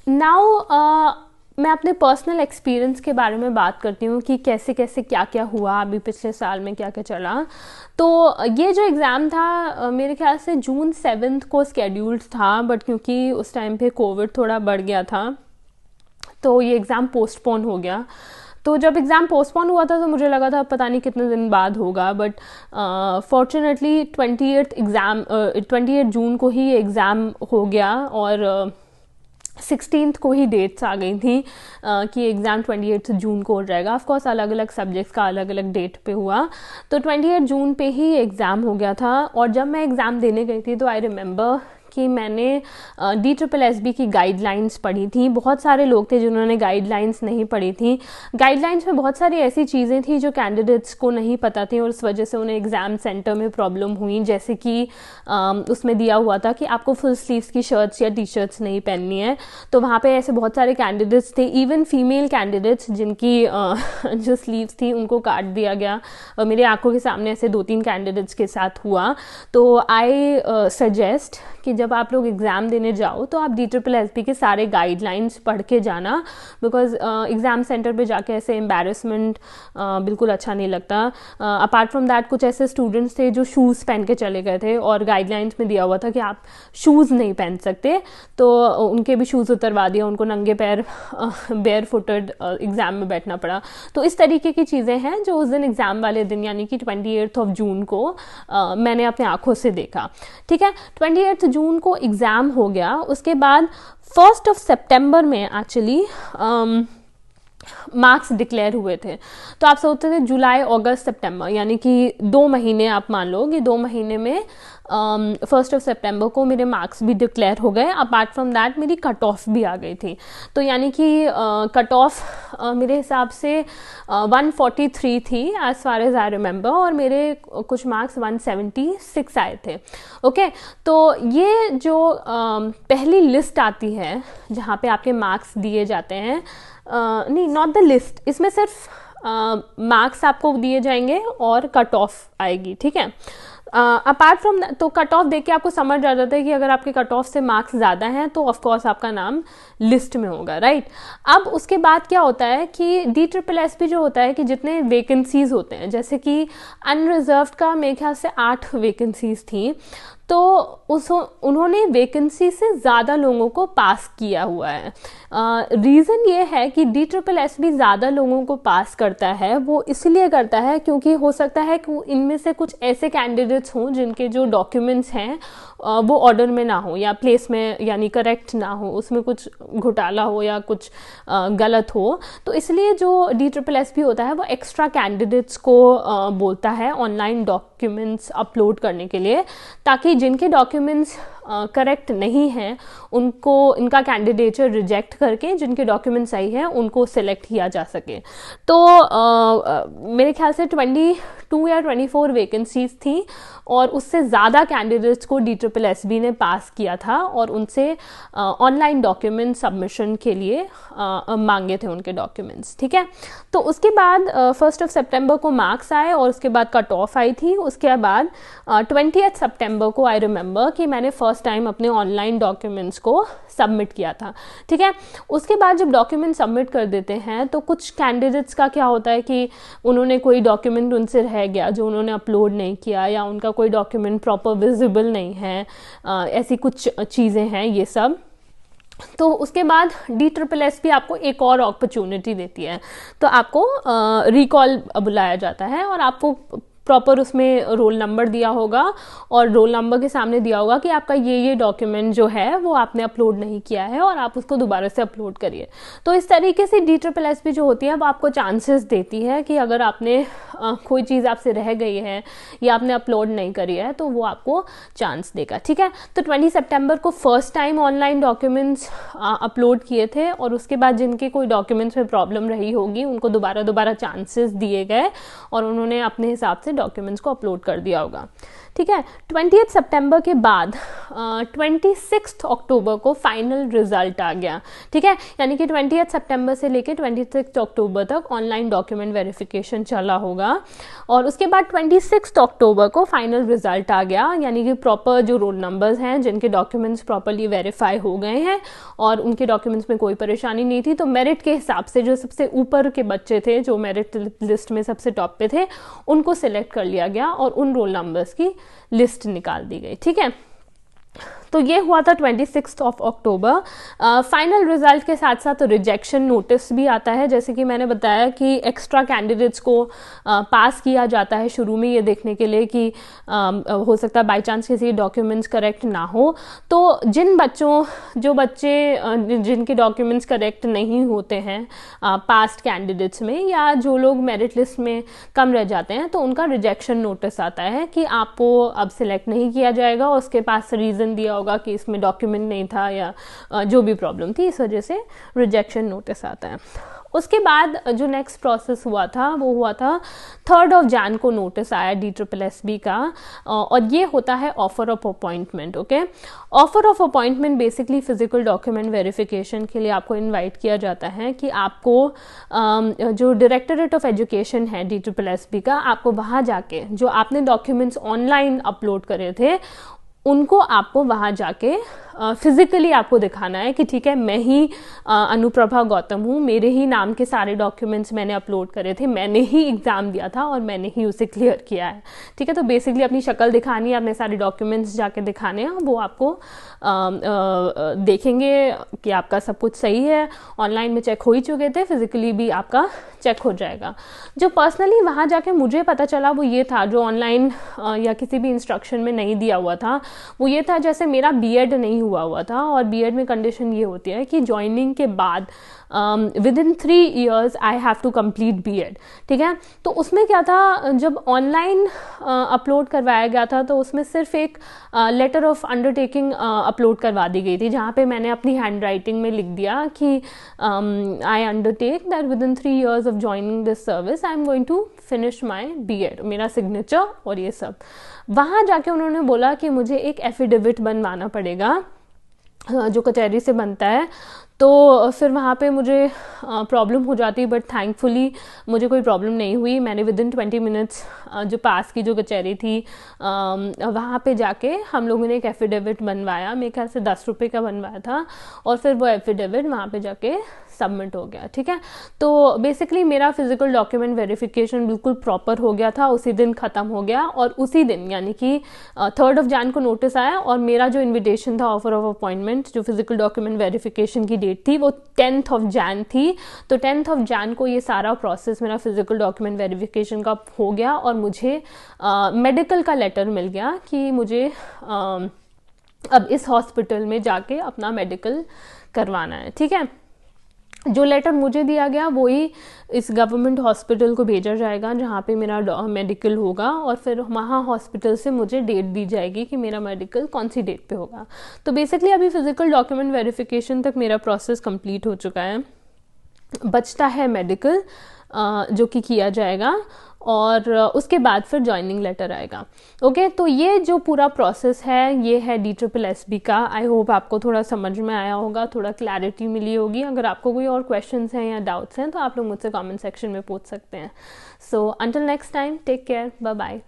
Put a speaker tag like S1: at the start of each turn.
S1: Now मैं अपने personal experience के बारे में बात करती हूँ कि कैसे कैसे क्या क्या हुआ, अभी पिछले साल में क्या क्या चला। तो ये जो एग्ज़ाम था मेरे ख्याल से जून 7 को स्केड्यूल्ड था, बट क्योंकि उस टाइम पे कोविड थोड़ा बढ़ गया था तो ये एग्ज़ाम पोस्टपोन हो गया। तो जब एग्ज़ाम पोस्टपोन हुआ था तो मुझे लगा था पता नहीं कितने दिन बाद होगा, बट फॉर्चुनेटली 28 जून को ही एग्ज़ाम हो गया और 16th को ही डेट्स आ गई थी कि एग्ज़ाम 28 जून को हो जाएगा। ऑफकोर्स अलग अलग सब्जेक्ट्स का अलग अलग डेट पे हुआ, तो 28 जून पे ही एग्ज़ाम हो गया था। और जब मैं एग्ज़ाम देने गई थी तो आई रिमेंबर कि मैंने DSSB की गाइडलाइंस पढ़ी थी। बहुत सारे लोग थे जिन्होंने गाइडलाइंस नहीं पढ़ी थी। गाइडलाइंस में बहुत सारी ऐसी चीज़ें थी जो कैंडिडेट्स को नहीं पता थी और उस वजह से उन्हें एग्ज़ाम सेंटर में प्रॉब्लम हुई। जैसे कि उसमें दिया हुआ था कि आपको फुल स्लीव्स की शर्ट्स या टी शर्ट्स नहीं पहननी है, तो वहाँ पे ऐसे बहुत सारे कैंडिडेट्स थे, इवन फीमेल कैंडिडेट्स जिनकी जो स्लीव्स थी उनको काट दिया गया। मेरे आंखों के सामने ऐसे 2-3 कैंडिडेट्स के साथ हुआ। तो आई सजेस्ट कि जब आप लोग एग्ज़ाम देने जाओ तो आप DSSB के सारे गाइडलाइंस पढ़ के जाना, बिकॉज एग्ज़ाम सेंटर पे जाके ऐसे एम्बैरसमेंट बिल्कुल अच्छा नहीं लगता। अपार्ट फ्रॉम दैट कुछ ऐसे स्टूडेंट्स थे जो शूज़ पहन के चले गए थे और गाइडलाइंस में दिया हुआ था कि आप शूज़ नहीं पहन सकते, तो उनके भी शूज़ उतरवा दिया, उनको नंगे पैर बेयर फुटेड एग्ज़ाम में बैठना पड़ा। तो इस तरीके की चीज़ें हैं जो उस दिन एग्ज़ाम वाले दिन यानी कि 28 जून को मैंने अपने आँखों से देखा। ठीक है, 28 जून को एग्ज़ाम हो गया। उसके बाद 1 सितंबर में एक्चुअली मार्क्स डिक्लेयर हुए थे। तो आप सोचते थे जुलाई, अगस्त, सितंबर यानी कि 2 महीने आप मान लो कि 2 महीने में 1 सितंबर को मेरे मार्क्स भी डिक्लेयर हो गए। अपार्ट फ्रॉम दैट मेरी कट ऑफ भी आ गई थी, तो यानी कि कट ऑफ मेरे हिसाब से 143 थी as far as I remember, और मेरे कुछ मार्क्स 176 आए थे। ओके, तो ये जो पहली लिस्ट आती है जहाँ पे आपके मार्क्स दिए जाते हैं, नहीं नॉट द लिस्ट, इसमें सिर्फ मार्क्स आपको दिए जाएंगे और कट ऑफ आएगी। ठीक है, अपार्ट फ्रॉम तो कट ऑफ देख के आपको समझ आ जाता है कि अगर आपके कट ऑफ से मार्क्स ज़्यादा हैं तो ऑफकोर्स आपका नाम लिस्ट में होगा, राइट। अब उसके बाद क्या होता है कि DSSB जो होता है कि जितने वैकेंसीज होते हैं, जैसे कि अनरिजर्व्ड का मेरे ख्याल से 8 वैकेंसीज थी, तो उन्होंने वैकेंसी से ज़्यादा लोगों को पास किया हुआ है। रीज़न ये है कि DSSB ज़्यादा लोगों को पास करता है, वो इसलिए करता है क्योंकि हो सकता है कि इनमें से कुछ ऐसे कैंडिडेट्स हों जिनके जो डॉक्यूमेंट्स हैं वो ऑर्डर में ना हो या प्लेस में यानी करेक्ट ना हो, उसमें कुछ घोटाला हो या कुछ गलत हो। तो इसलिए जो DSSB होता है वो एक्स्ट्रा कैंडिडेट्स को बोलता है ऑनलाइन डॉक्यूमेंट्स अपलोड करने के लिए, ताकि जिनके डॉक्यूमेंट्स करेक्ट नहीं हैं उनको इनका कैंडिडेचर रिजेक्ट करके जिनके डॉक्यूमेंट्स सही हैं उनको सिलेक्ट किया जा सके। तो मेरे ख्याल से 22 या 24 वैकेंसीज थी और उससे ज़्यादा कैंडिडेट्स को DSSB ने पास किया था और उनसे ऑनलाइन डॉक्यूमेंट सबमिशन के लिए मांगे थे उनके डॉक्यूमेंट्स। ठीक है, तो उसके बाद 1 सितंबर को मार्क्स आए और उसके बाद कट ऑफ आई थी। उसके बाद 20 सितंबर को आई रिमेंबर कि मैंने फर्स्ट टाइम अपने ऑनलाइन डॉक्यूमेंट्स को सबमिट किया था। ठीक है, उसके बाद जब डॉक्यूमेंट सबमिट कर देते हैं तो कुछ कैंडिडेट्स का क्या होता है कि उन्होंने कोई डॉक्यूमेंट उनसे रह गया जो उन्होंने अपलोड नहीं किया, या उनका कोई डॉक्यूमेंट प्रॉपर विजिबल नहीं है, ऐसी कुछ चीज़ें हैं ये सब। तो उसके बाद DSSB आपको एक और अपॉर्चुनिटी देती है, तो आपको रिकॉल बुलाया जाता है और आपको प्रॉपर उसमें रोल नंबर दिया होगा और रोल नंबर के सामने दिया होगा कि आपका ये डॉक्यूमेंट जो है वो आपने अपलोड नहीं किया है और आप उसको दोबारा से अपलोड करिए। तो इस तरीके से DSSB जो होती है वो आपको चांसेस देती है कि अगर आपने कोई चीज़ आपसे रह गई है या आपने अपलोड नहीं करी है तो वो आपको चांस देगा। ठीक है, तो 20 सितंबर को first time online documents upload किए थे और उसके बाद जिनके कोई डॉक्यूमेंट्स में प्रॉब्लम रही होगी उनको दोबारा चांसेस दिए गए और उन्होंने अपने हिसाब से डॉक्यूमेंट्स को अपलोड कर दिया होगा। ठीक है। 20 सितंबर के बाद 26 अक्टूबर को फाइनल रिजल्ट आ गया, ठीक है। यानी कि 20 सितंबर से लेके 26 अक्टूबर तक ऑनलाइन डॉक्यूमेंट वेरिफिकेशन चला होगा, और उसके बाद 26 अक्टूबर को फाइनल रिजल्ट आ गया, यानी कि प्रॉपर जो रोल नंबर्स हैं जिनके डॉक्यूमेंट्स प्रॉपरली वेरीफाई हो गए हैं और उनके डॉक्यूमेंट्स में कोई परेशानी नहीं थी, तो मेरिट के हिसाब से जो सबसे ऊपर के बच्चे थे, जो मेरिट लिस्ट में सबसे टॉप पे थे, उनको सिलेक्ट कर लिया गया और उन रोल नंबर्स की लिस्ट निकाल दी गई, ठीक है। तो ये हुआ था 26 अक्टूबर। फाइनल रिजल्ट के साथ साथ रिजेक्शन नोटिस भी आता है, जैसे कि मैंने बताया कि एक्स्ट्रा कैंडिडेट्स को पास किया जाता है शुरू में ये देखने के लिए कि हो सकता है बाय चांस किसी डॉक्यूमेंट्स करेक्ट ना हो, तो जो बच्चे जिनके डॉक्यूमेंट्स करेक्ट नहीं होते हैं पास्ट कैंडिडेट्स में, या जो लोग मेरिट लिस्ट में कम रह जाते हैं, तो उनका रिजेक्शन नोटिस आता है कि आपको अब सिलेक्ट नहीं किया जाएगा, उसके पास रीज़न दिया होगा कि इसमें डॉक्यूमेंट नहीं था या जो भी प्रॉब्लम थी, इस वजह से रिजेक्शन नोटिस आता है। उसके बाद जो नेक्स्ट प्रोसेस हुआ था वो हुआ था 3 जनवरी को नोटिस आया DSSB का, और ये होता है offer of appointment, okay. Offer of appointment basically physical document verification के लिए आपको इनवाइट किया जाता है कि आपको जो डायरेक्टरेट ऑफ एजुकेशन है DSSB का, आपको वहाँ जाके जो आपने डॉक्यूमेंट्स ऑनलाइन अपलोड करे थे उनको आपको वहाँ जाके फिजिकली आपको दिखाना है कि ठीक है, मैं ही अनुप्रभा गौतम हूँ, मेरे ही नाम के सारे डॉक्यूमेंट्स मैंने अपलोड करे थे, मैंने ही एग्ज़ाम दिया था और मैंने ही उसे क्लियर किया है, ठीक है। तो बेसिकली अपनी शक्ल दिखानी है, अपने सारे डॉक्यूमेंट्स जाके दिखाने हैं, वो आपको देखेंगे कि आपका सब कुछ सही है, ऑनलाइन में चेक हो ही चुके थे, फिजिकली भी आपका चेक हो जाएगा। जो पर्सनली वहाँ जाके मुझे पता चला वो ये था, जो ऑनलाइन या किसी भी इंस्ट्रक्शन में नहीं दिया हुआ था, वो ये था, जैसे मेरा बीएड नहीं हुआ था, और बीएड में कंडीशन ये होती है कि ज्वाइनिंग के बाद within 3 years I have to complete BEd, ठीक है। तो उसमें क्या था, जब ऑनलाइन अपलोड करवाया गया था तो उसमें सिर्फ एक लेटर ऑफ अंडरटेकिंग अपलोड करवा दी गई थी, जहाँ पे मैंने अपनी हैंड राइटिंग में लिख दिया कि I undertake that within 3 years of joining this service I am going to finish my B Ed, मेरा सिग्नेचर और ये सब। वहाँ जाके उन्होंने बोला कि मुझे एक एफिडेविट बनवाना पड़ेगा जो कचहरी से बनता है, तो फिर वहाँ पे मुझे प्रॉब्लम हो जाती, बट थैंकफुली मुझे कोई प्रॉब्लम नहीं हुई। मैंने विदिन 20 मिनट्स जो पास की जो कचहरी थी वहाँ पे जाके हम लोगों ने एक एफिडेविट बनवाया, मेरे ख्याल से 10 रुपये का बनवाया था, और फिर वो एफिडेविट वहाँ पे जाके सबमिट हो गया, ठीक है। तो बेसिकली मेरा फिजिकल डॉक्यूमेंट वेरिफिकेशन बिल्कुल प्रॉपर हो गया था, उसी दिन ख़त्म हो गया, और उसी दिन यानी कि 3 जनवरी को नोटिस आया, और मेरा जो इन्विटेशन था ऑफर ऑफ अपॉइंटमेंट, जो फिजिकल डॉक्यूमेंट वेरिफिकेशन की डेट थी वो 10 जनवरी थी। तो 10 जनवरी को ये सारा प्रोसेस मेरा फिजिकल डॉक्यूमेंट वेरिफिकेशन का हो गया, और मुझे मेडिकल का लेटर मिल गया कि मुझे अब इस हॉस्पिटल में जाके अपना मेडिकल करवाना है, ठीक है। जो लेटर मुझे दिया गया वही इस गवर्नमेंट हॉस्पिटल को भेजा जाएगा जहाँ पे मेरा मेडिकल होगा, और फिर वहाँ हॉस्पिटल से मुझे डेट दी जाएगी कि मेरा मेडिकल कौन सी डेट पे होगा। तो बेसिकली अभी फिजिकल डॉक्यूमेंट वेरिफिकेशन तक मेरा प्रोसेस कंप्लीट हो चुका है, बचता है मेडिकल जो कि किया जाएगा, और उसके बाद फिर ज्वाइनिंग लेटर आएगा, ओके। तो ये जो पूरा प्रोसेस है ये है DSSB का। आई होप आपको थोड़ा समझ में आया होगा, थोड़ा क्लैरिटी मिली होगी। अगर आपको कोई और क्वेश्चंस हैं या डाउट्स हैं तो आप लोग मुझसे कमेंट सेक्शन में पूछ सकते हैं। So until next time, take care, bye bye.